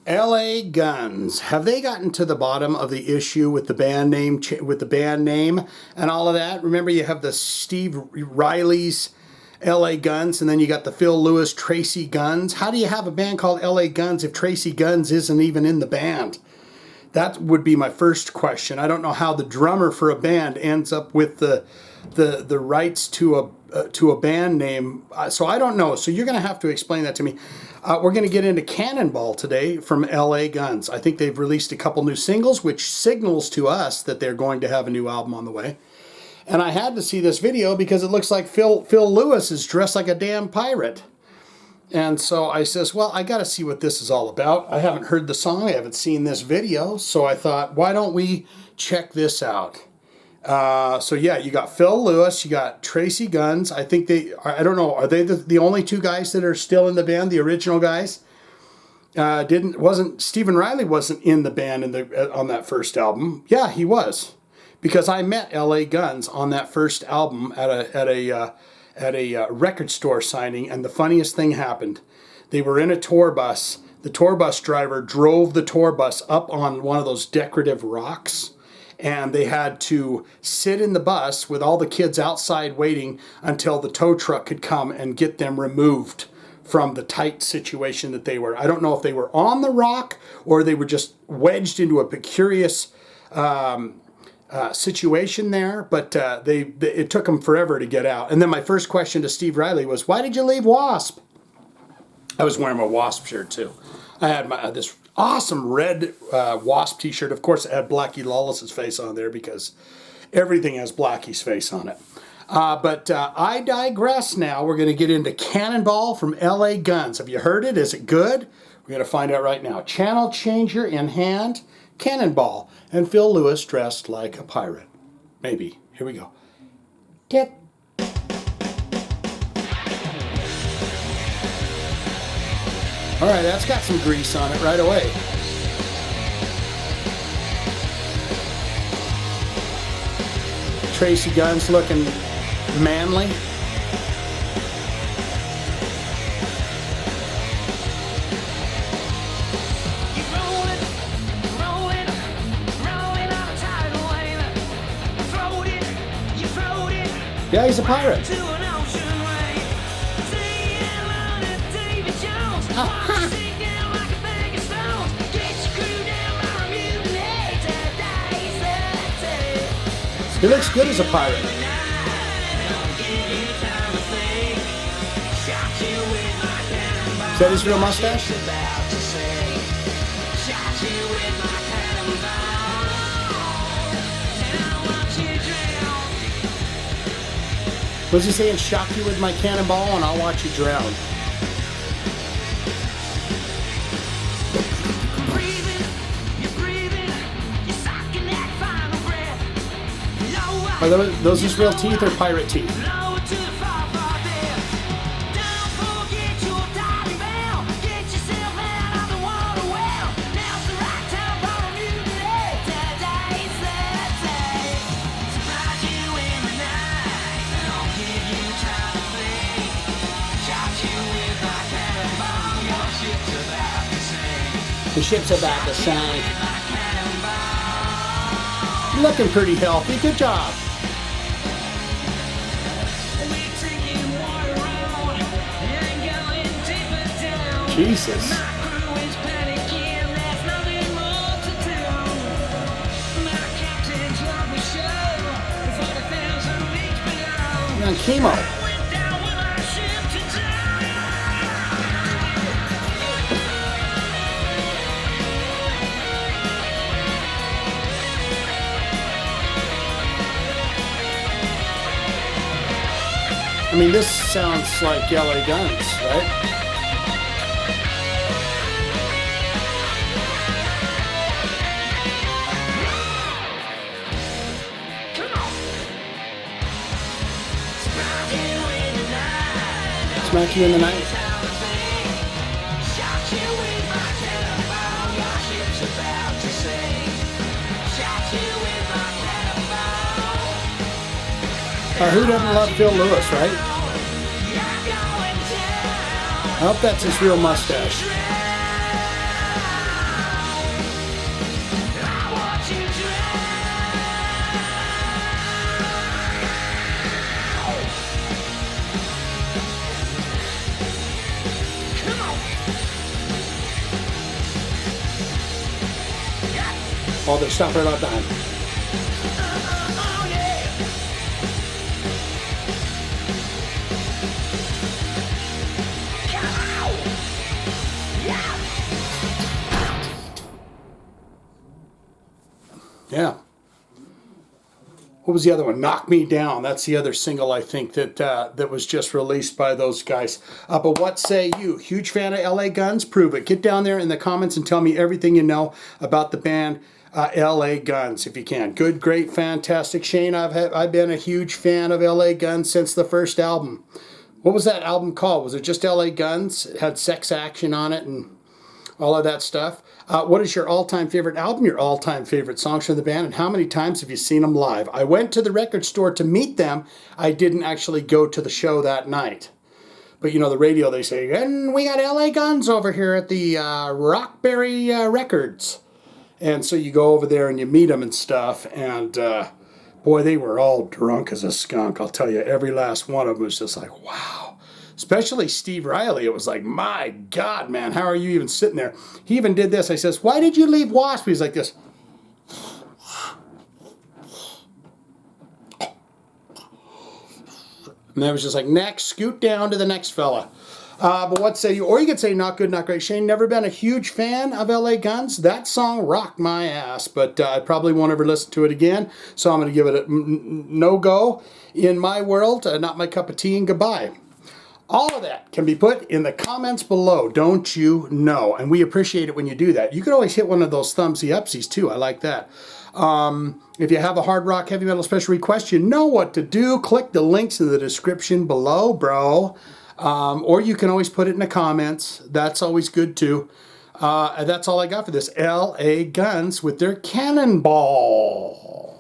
L.A. Guns. Have they gotten to the bottom of the issue with the band name, and all of that? Remember, you have the Steve Riley's L.A. Guns, and then you got the Phil Lewis Tracii Guns. How do you have a band called L.A. Guns if Tracii Guns isn't even in the band? That would be my first question. I don't know how the drummer for a band ends up with the rights to a band name. So I don't know. So you're going to have to explain that to me. We're going to get into Cannonball today from L.A. Guns. I think they've released a couple new singles, which signals to us that they're going to have a new album on the way. And I had to see this video because it looks like Phil Lewis is dressed like a damn pirate. And so I says, well, I got to see what this is all about. I haven't heard the song. I haven't seen this video. So I thought, why don't we check this out? So yeah, you got Phil Lewis, you got Tracii Guns. I think I don't know, are they the only two guys that are still in the band, the original guys? Stephen Riley wasn't in the band on that first album. Yeah, he was. Because I met L.A. Guns on that first album at a record store signing, and the funniest thing happened. They were in a tour bus. The tour bus driver drove the tour bus up on one of those decorative rocks, and they had to sit in the bus with all the kids outside waiting until the tow truck could come and get them removed from the tight situation that they were. I don't know if they were on the rock or they were just wedged into a precarious situation there, but it took them forever to get out. And then my first question to Steve Riley was, why did you leave Wasp? I was wearing my Wasp shirt too. I had this awesome red Wasp t-shirt. Of course, it had Blackie Lawless's face on there because everything has Blackie's face on it. But I digress now. We're going to get into Cannonball from L.A. Guns. Have you heard it? Is it good? We're going to find out right now. Channel changer in hand, Cannonball, and Phil Lewis dressed like a pirate. Maybe. Here we go. Tit. All right, that's got some grease on it right away. Tracii Guns looking manly. Yeah, he's a pirate. He looks good as a pirate. Is that his real mustache? Was he saying, shock you with my cannonball and I'll watch you drown? Are those his real teeth or pirate teeth? The ship's about to sink. Looking pretty healthy. Good job. Jesus. You're on chemo. I mean, this sounds like L.A. Guns, right? Smack you in the night. Who doesn't love Phil Lewis, right? I hope that's his real mustache. Oh, they stop right on time. Yeah. What was the other one? Knock Me Down. That's the other single I think that that was just released by those guys. But what say you? Huge fan of L.A. Guns? Prove it. Get down there in the comments and tell me everything you know about the band L.A. Guns if you can. Good, great, fantastic. Shane, I've been a huge fan of L.A. Guns since the first album. What was that album called? Was it just L.A. Guns? It had Sex Action on it and all of that stuff. What is your all-time favorite album, your all-time favorite songs from the band, and how many times have you seen them live? I went to the record store to meet them. I didn't actually go to the show that night. But you know, the radio, they say, and we got L.A. Guns over here at the Rockberry Records. And so you go over there and you meet them and stuff, and boy, they were all drunk as a skunk. I'll tell you, every last one of them was just like, wow. Especially Steve Riley. It was like, my God, man, how are you even sitting there? He even did this. I says, why did you leave Wasp? He's like this. And I was just like, next, scoot down to the next fella. But what say you? Or you could say not good, not great. Shane, never been a huge fan of L.A. Guns. That song rocked my ass, but I probably won't ever listen to it again. So I'm going to give it a no-go in my world. Not my cup of tea, and goodbye. All of that can be put in the comments below, don't you know? And we appreciate it when you do that. You can always hit one of those thumbsy-upsies too. I like that. If you have a hard rock, heavy metal special request, you know what to do. Click the links in the description below, bro. Or you can always put it in the comments. That's always good too. And that's all I got for this. L.A. Guns with their Cannonball.